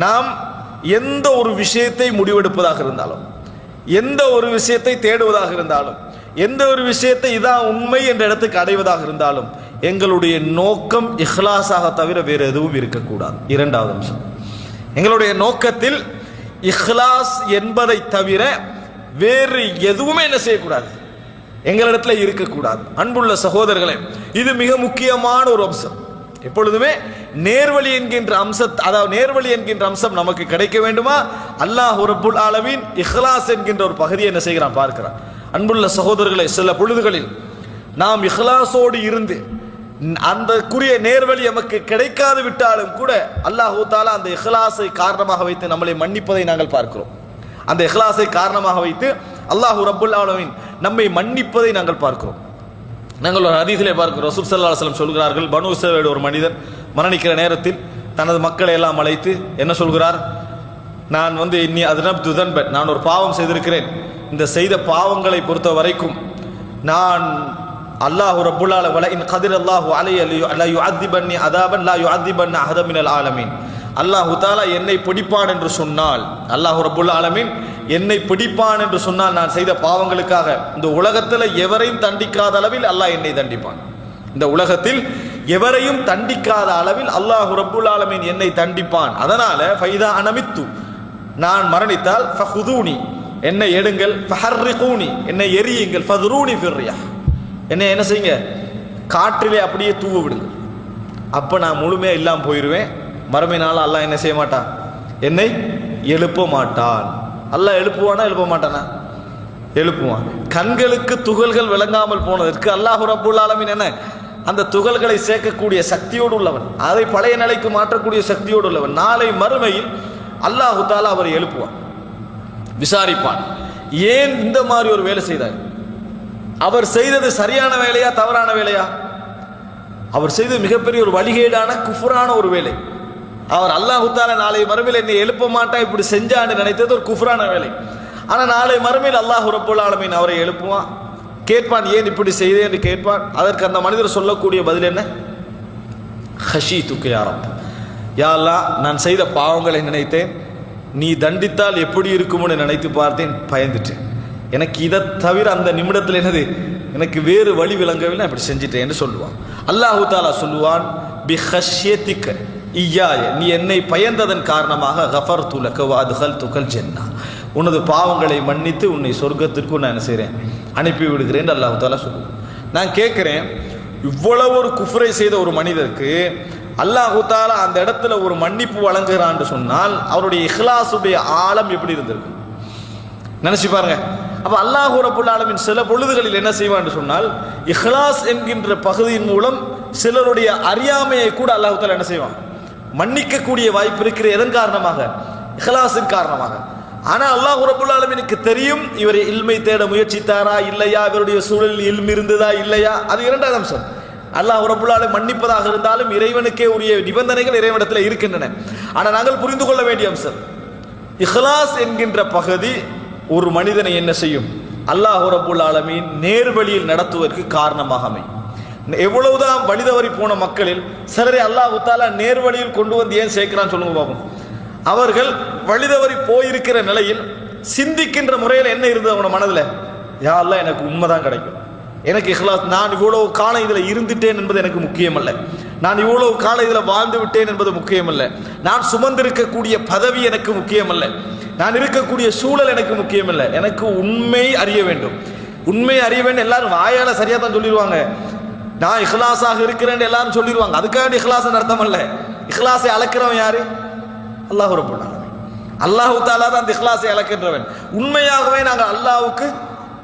நாம் எந்த ஒரு விஷயத்தை முடிவெடுப்பதாக இருந்தாலும், எந்த ஒரு விஷயத்தை தேடுவதாக இருந்தாலும், எந்த ஒரு விஷயத்தை இதான் உண்மை என்ற இடத்துக்கு அடைவதாக இருந்தாலும் எங்களுடைய நோக்கம் இஹ்லாஸாக தவிர வேறு எதுவும் இருக்கக்கூடாது. இரண்டாவது அம்சம், எங்களுடைய நோக்கத்தில் இஹ்லாஸ் என்பதை தவிர வேறு எதுவுமே என்ன செய்யக்கூடாது, எங்களிடத்தில் இருக்கக்கூடாது. அன்புள்ள சகோதரர்களே, இது மிக முக்கியமான ஒரு அம்சம். எப்பொழுதுமே நேர்வழி என்கின்ற அம்சம், அதாவது நேர்வழி என்கின்ற அம்சம் நமக்கு கிடைக்க வேண்டுமா, அல்லாஹ் ரப்புல் ஆலமீன் இஹ்லாஸ் என்கின்ற ஒரு பகுதியை என்ன செய்கிறான் பார்க்கிறான். அன்புள்ள சகோதரர்களே, சில பொழுதுகளில் நாம் இஹ்லாஸோடு இருந்து அந்த குறிய நேர்வழி நமக்கு கிடைக்காது விட்டாலும் கூட அல்லாஹ் தஆலா அந்த இஹ்லாஸை காரணமாக வைத்து நம்மளை மன்னிப்பதை நாங்கள் பார்க்கிறோம். அந்த இஹ்லாஸை காரணமாக வைத்து அல்லாஹ் ரப்புல் ஆலமீன் நம்மை மன்னிப்பதை நாங்கள் பார்க்கிறோம். நாங்கள் ஒரு ஹதீஸிலே பார்க்கிறோம், ரசூல் ஸல்லல்லாஹு அலைஹி வஸல்லம் சொல்கிறார்கள், பனு இஸ்ரவேல் ஒரு மனிதர் மரணிக்கிற நேரத்தில் தனது மக்களை எல்லாம் அழைத்து என்ன சொல்கிறார், நான் இன்னி அதுனப்து தன்பன், நான் ஒரு பாவம் செய்திருக்கிறேன். இந்த செய்த பாவங்களை பொறுத்த வரைக்கும் நான் அல்லாஹ் ரப்புல் ஆலமீன் வல இன் கதிர அல்லாஹு அலைய லா யுஅذிபன்னி அதாபன் லா யுஅذிபன்ன அஹத மினல் ஆலமீன். அல்லாஹ் தஆலா என்னை பிடிப்பான் என்று சொன்னால், அல்லாஹ் ரப்புல் ஆலமீன் என்னை பிடிப்பான் என்று சொன்னால், நான் செய்த பாவங்களுக்காக இந்த உலகத்தில் எவரையும் தண்டிக்காத அளவில் அல்லாஹ் என்னை தண்டிப்பான். இந்த உலகத்தில் எவரையும் தண்டிக்காத அளவில் அல்லாஹ் ரப்புல் ஆலமீன் என்னை தண்டிப்பான். அதனால ஃபைதா அனமித்து, நான் மரணித்தால் ஃபஹுதூனி, என்னை எடுங்கள், ஃபஹர்ரிகூனி, என்னை எரியுங்கள், ஃபதுரூனி ஃபிர்ரியா, என்னை என்ன செய்யுங்க, காற்றிலே அப்படியே தூவ விடுங்கள். அப்போ நான் முழுமையாக இல்லாமல் போயிடுவேன். மறுமை நாள் அல்லாஹ் என்ன செய்ய மாட்டான், என்னை எழுப்ப மாட்டான். அல்லாஹ் எழுப்புவானா எழுப்ப மாட்டானா? எழுப்புவான். கண்களுக்கு துகள்கள் விளங்காமல் போனதற்கு அல்லாஹ் ரப்புல் ஆலமீன் என்ன, அந்த துகள்களை சேர்க்கக்கூடிய சக்தியோடு உள்ளவன், அதை பழைய நிலைக்கு மாற்றக்கூடிய சக்தியோடு உள்ளவன். நாளை மறுமையில் அல்லாஹ் தஆலா அவரை எழுப்புவான், விசாரிப்பான். ஏன் இந்த மாதிரி ஒரு வேலை செய்தார்? அவர் செய்தது சரியான வேலையா தவறான வேலையா? அவர் செய்தது மிகப்பெரிய ஒரு வழிகேடான குஃப்ரான ஒரு வேலை. அவர் அல்லாஹ் தஆலா நாளை மறுமையில் என்னை எழுப்ப மாட்டா இப்படி செஞ்சான்னு நினைத்தது ஒரு குஃப்ரான வேலை. ஆனால் நாளை மறுமையில் அல்லாஹ் ரப்புல் ஆலமீன் அவரை எழுப்புவான், கேட்பான், ஏன் இப்படி செய்தேன் என்று கேட்பான். அதற்கு அந்த மனிதர் சொல்லக்கூடிய பதில் என்ன, ஹஷீதுக யா ரப், யா அல்லாஹ், நான் செய்த பாவங்களை நினைத்தேன், நீ தண்டித்தால் எப்படி இருக்கும்னு நினைத்து பார்த்தேன், பயந்துட்டேன். எனக்கு இதை தவிர அந்த நிமிடத்தில் என்னது, எனக்கு வேறு வழி விளங்கவில்லை, அப்படி செஞ்சிட்டேன் என்று சொல்லுவான். அல்லாஹு தஆலா சொல்லுவான், பி ஹஷ்யதிக இய்யாய, நீ என்னை பயந்ததன் காரணமாக கஃபர்து லக வ அத்கல்துகல் ஜன்னah, உனது பாவங்களை மன்னித்து உன்னை சொர்க்கத்திற்கு நான் என்ன செய்கிறேன், அனுப்பி விடுகிறேன் அல்லாஹு தஆலா சொல்லுவான். நான் கேட்குறேன், இவ்வளவு ஒரு குஃப்ரை செய்த ஒரு மனிதருக்கு அல்லாஹு தஆலா அந்த இடத்துல ஒரு மன்னிப்பு வழங்குகிறான்னு சொன்னால் அவருடைய இஹ்லாஸுடைய ஆழம் எப்படி இருந்திருக்கும் நினைச்சு பாருங்க. அப்போ அல்லாஹ் ரப்புல் ஆலமீன் சில பொழுதுகளில் என்ன செய்வான்னு சொன்னால், இஹ்லாஸ் என்கின்ற பகுதியின் மூலம் சிலருடைய அறியாமையை கூட அல்லாஹ் தஆலா என்ன செய்வான், மன்னிக்கக்கூடிய வாய்ப்பு இருக்கிற. எதன் காரணமாக? இஹ்லாஸின் காரணமாக. ஆனால் அல்லாஹ் ரப்புல் ஆலமீனுக்கு தெரியும் இவர் இல்மை தேட முயற்சித்தாரா இல்லையா, இவருடைய சூழலில் இல்ம் இருந்ததா இல்லையா, அது இரண்டாவது அம்சம். அல்லாஹ் ரப்புல் ஆலமீன் மன்னிப்பதாக இருந்தாலும் இறைவனுக்கே உரிய நிபந்தனைகள் இறைவனிடத்தில் இருக்கின்றன. ஆனால் நாங்கள் புரிந்து கொள்ள வேண்டிய அம்சம், இஹ்லாஸ் என்கின்ற பகுதி ஒரு மனிதனை என்ன செய்யும், அல்லாஹ் ரப்புல் ஆலமீன் நேர்வழியில் நடத்துவதற்கு காரணமாக அமையும். எவ்வளவுதான் வழிதவறி போன மக்களில் சிலரை அல்லாஹ் தஆலா நேர்வழியில் கொண்டு வந்து ஏன் சேர்க்கிறான்னு சொல்லுங்க பாப்போம். அவர்கள் வழிதவறி போயிருக்கிற நிலையில் சிந்திக்கின்ற முறையில் என்ன இருந்தது அவனோட மனதில், யா அல்லாஹ், எனக்கு உண்மைதான் கிடைக்கும், எனக்கு இஹ்லாஸ், நான் இவ்வளவு காலம் இதில் இருந்துட்டேன் என்பது எனக்கு முக்கியமல்ல, நான் இவ்வளவு காலம் இதில் வாழ்ந்து விட்டேன் என்பது முக்கியமல்ல, நான் சுமந்திருக்கக்கூடிய பதவி எனக்கு முக்கியமல்ல, நான் இருக்கக்கூடிய சூழல் எனக்கு முக்கியமல்ல, எனக்கு உண்மை அறிய வேண்டும். உண்மை அறிய வேண்டும். எல்லாரும் வாயால சரியா தான் சொல்லிடுவாங்க, நான் இஹ்லாஸாக இருக்கிறேன் எல்லாரும் சொல்லிடுவாங்க. அதுக்காக இஹ்லாஸை அர்த்தம் அல்ல. இஹ்லாஸை அளக்கிறவன் யாரு? அல்லாஹ் ரப்புல் ஆலமீன். அல்லாஹ் தஆலா தான் அந்த இஹ்லாஸை அளக்கின்றவன். உண்மையாகவே நாங்கள் அல்லாஹ்வுக்கு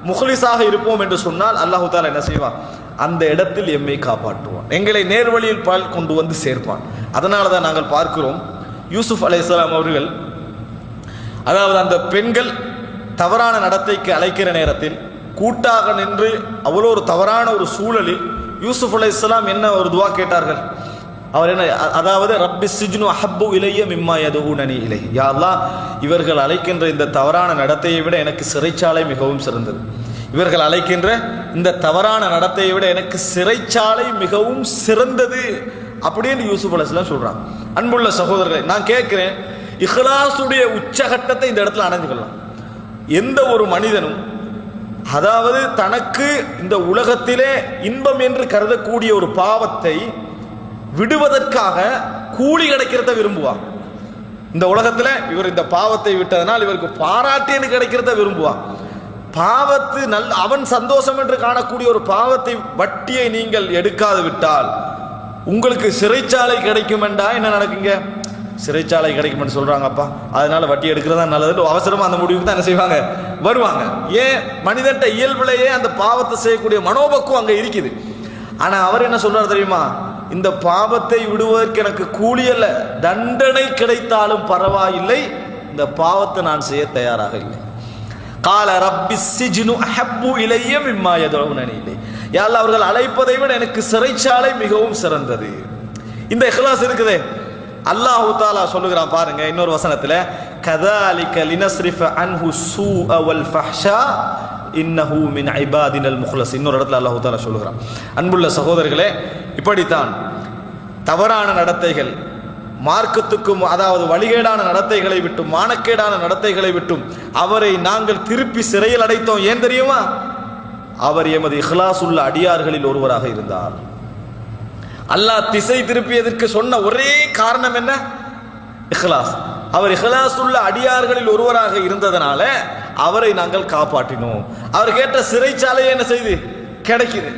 முஹ்லிஸாக இருப்போம் என்று சொன்னால் அல்லாஹ் தஆலா என்ன செய்வான், அந்த இடத்தில் எம்மை காப்பாற்றுவான், எங்களை நேர்வழியில் பால் கொண்டு வந்து சேர்ப்பான். அதனால தான் நாங்கள் பார்க்கிறோம், யூசுப் அலைஹிஸ்ஸலாம் அவர்கள், அதாவது அந்த பெண்கள் தவறான நடத்தைக்கு அழைக்கிற நேரத்தில் கூட்டாக நின்று அவ்வளோ ஒரு தவறான ஒரு சூழலில் யூசுப் அலைஹிஸ்ஸலாம் என்ன ஒரு துவா கேட்டார்கள். அவர் என்ன, அதாவது ரப்பி சிஜ்னு அஹப்பு இலைய மிம்மா யதுஊனனி இலை, யா அல்லாஹ், இவர்கள் அழைக்கின்ற இந்த தவறான நடத்தையை விட எனக்கு சிறைச்சாலை மிகவும் சிறந்தது, இவர்கள் அழைக்கின்ற இந்த தவறான நடத்தையை விட எனக்கு சிறைச்சாலை மிகவும் சிறந்தது அப்படின்னு யூசுப் அலைஹிஸ்ஸலாம் சொல்றான். அன்புள்ள சகோதரர்களே, நான் கேட்கிறேன், இஹ்லாசுடைய உச்சகட்டத்தை இந்த இடத்துல அடைந்து கொள்ளலாம். எந்த ஒரு மனிதனும் அதாவது தனக்கு இந்த உலகத்திலே இன்பம் என்று கருதக்கூடிய ஒரு பாவத்தை விடுவதற்காக கூலி கிடைக்கிறத விரும்புவான். இந்த உலகத்துல இவர் இந்த பாவத்தை விட்டதனால் இவருக்கு பாராட்டியது கிடைக்கிறத விரும்புவான். பாவத்து அவன் சந்தோஷம் என்று காணக்கூடிய ஒரு பாவத்தை வட்டியை நீங்கள் எடுக்காது விட்டால் உங்களுக்கு சிறைச்சாலை கிடைக்கும் என்றா என்ன நடக்குங்க? சிறைச்சாலை கிடைக்கும்னு சொல்றாங்கப்பா, அதனால வட்டி எடுக்கிறதா நல்லது அவசரமா அந்த முடிவுக்கு தான் என்ன செய்வாங்க, வருவாங்க. ஏன்? மனிதன்ட்ட இயல்பிலேயே அந்த பாவத்தை செய்யக்கூடிய மனோபக்குவம் அங்க இருக்குது. ஆனா அவர் என்ன சொல்றாரு தெரியுமா? இந்த பாவத்தை விடுவதற்கு எனக்கு கூலி அல்ல, தண்டனை கிடைத்தாலும் பரவாயில்லை, இந்த பாவத்தை நான் செய்ய தயாராக இல்லை. கால ரப்பி சிஜ்னு அஹப்பு இலைய மிம்மா யதுஊனனி இலை. யா அல்லாஹ், அவர்கள் அழைப்பதை விட எனக்கு சிறைச்சாலை மிகவும் சிறந்தது. இந்த இஹ்லாஸ் இருக்குதே, அல்லாஹ் தஆலா சொல்லுகிறான் பாருங்க இன்னொரு வசனத்துல, கதாலிக லினஸ்ரிஃப அன்ஹு ஸூஅ வல் ஃபஹ்ஷா இன்னஹு மின் இபாதினல் முக்லஸ். இன்னொரு இடத்துல அல்லாஹ் தஆலா சொல்லுகிறான். அன்புள்ள சகோதரர்களே, இப்படித்தான் தவறான நடத்தைகள், மார்க்கத்துக்கும் அதாவது வழிகேடான நடத்தைகளை விட்டும் மானக்கேடான நடத்தைகளை விட்டும் அவரை நாங்கள் திருப்பி சிறையில் அடைத்தோம். ஏன் தெரியுமா? அவர் எமது இஹ்லாஸ் உள்ள அடியார்களில் ஒருவராக இருந்தார். அல்லாஹ் திசை திருப்பியதற்கு சொன்ன ஒரே காரணம் என்ன? இஹ்லாஸ். அவர் இஹ்லாஸ் உள்ள அடியார்களில் ஒருவராக இருந்ததனால அவரை நாங்கள் காப்பாற்றினோம். அவர் கேட்ட சிறைச்சாலையை என்ன செய்து கிடைக்குது.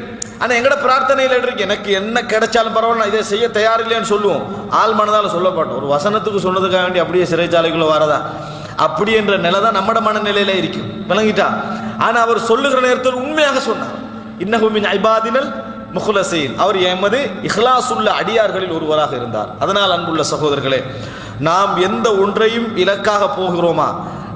ஆனா எங்கட பிரார்த்தனையில் இருக்கு, எனக்கு என்ன கிடைச்சாலும் பரவாயில்ல, இதை செய்ய தயாரில்லைன்னு சொல்லுவோம். ஆள் மனதால சொல்லப்பட்டோம். ஒரு வசனத்துக்கு சொன்னதுக்காக வேண்டி அப்படியே சிறைச்சாலைக்குள்ள வரதா அப்படி என்ற நிலை தான் நம்மட மனநிலையில இருக்கும், விளங்கிட்டா? ஆனா அவர் சொல்லுகிற நேரத்தில் உண்மையாக சொன்னார், இன்னஹு மின் இபாதினல் முக்லஸீன். அவர் எமது இஹ்லாஸ் உள்ள அடியார்களில் ஒருவராக இருந்தார். அதனால் அன்புள்ள சகோதரர்களே, நாம் எந்த ஒன்றையும் இலக்காக போகிறோமா,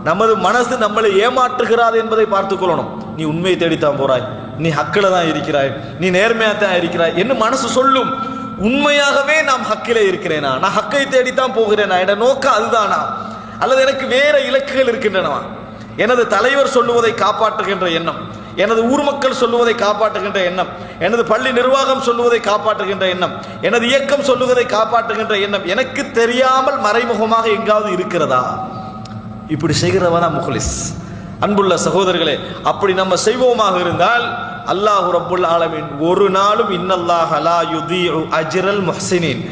நமது மனசு நம்மளை ஏமாற்றுகிறாது என்பதை பார்த்துக் கொள்ளணும். நீ உண்மையை தேடித்தான் போறாய், நீ ஹக்கில தான் இருக்கிறாய், நீ நேர்மையா தான் இருக்கிறாய் என்று மனசு சொல்லும். உண்மையாகவே நாம் ஹக்கிலே இருக்கிறேனா, நான் ஹக்கை தேடித்தான் போகிறேனா, என்ற நோக்கம் அதுதானா, அல்லது எனக்கு வேற இலக்குகள் இருக்கின்றனவா? எனது தலைவர் சொல்லுவதை காப்பாற்றுகின்ற எண்ணம், எனது ஊர் மக்கள் சொல்லுவதை காப்பாற்றுகின்ற எண்ணம், எனது பள்ளி நிர்வாகம் சொல்லுவதை காப்பாற்றுகின்ற எண்ணம், எனது இயக்கம் சொல்லுவதை காப்பாற்றுகின்ற எண்ணம் எனக்கு தெரியாமல் மறைமுகமாக எங்காவது இருக்கிறதா? இப்படி செய்கிறவனா முஹ்லிஸ். அன்புள்ள சகோதரர்களே, அப்படி நம்ம செய்வோமாக இருந்தால் அல்லாஹ் ரப்புல் ஆலமீன் ஒரு நாளும் இன்னல்லாஹ லா யுதீஉ அஜ்ரல் முஹ்ஸினீன்,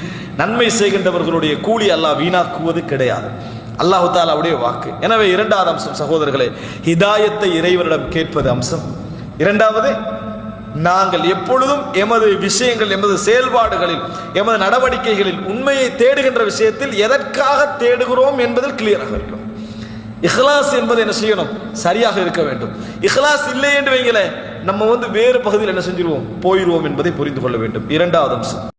நன்மை செய்கின்றவர்களுடைய கூலி அல்லாஹ் வீணாக்குவது கிடையாது. அல்லாஹ் தஆலாவுடைய வாக்கு. எனவே இரண்டாவது அம்சம் சகோதரர்களே, ஹிதாயத்தை இறைவனிடம் கேட்பது அம்சம். இரண்டாவது, நாங்கள் எப்பொழுதும் எமது விஷயங்கள், எமது செயல்பாடுகளில், எமது நடவடிக்கைகளில் உண்மையை தேடுகின்ற விஷயத்தில் எதற்காக தேடுகிறோம் என்பதில் கிளியராக இருக்கும். இஹ்லாஸ் என்பது என்ன செய்யணும்? சரியாக இருக்க வேண்டும். இஹ்லாஸ் இல்லை என்று வைங்களே, நம்ம வேறு பகுதியில் என்ன செஞ்சிருவோம், போயிடுவோம் என்பதை புரிந்து கொள்ள வேண்டும். இரண்டாவது அம்சம்.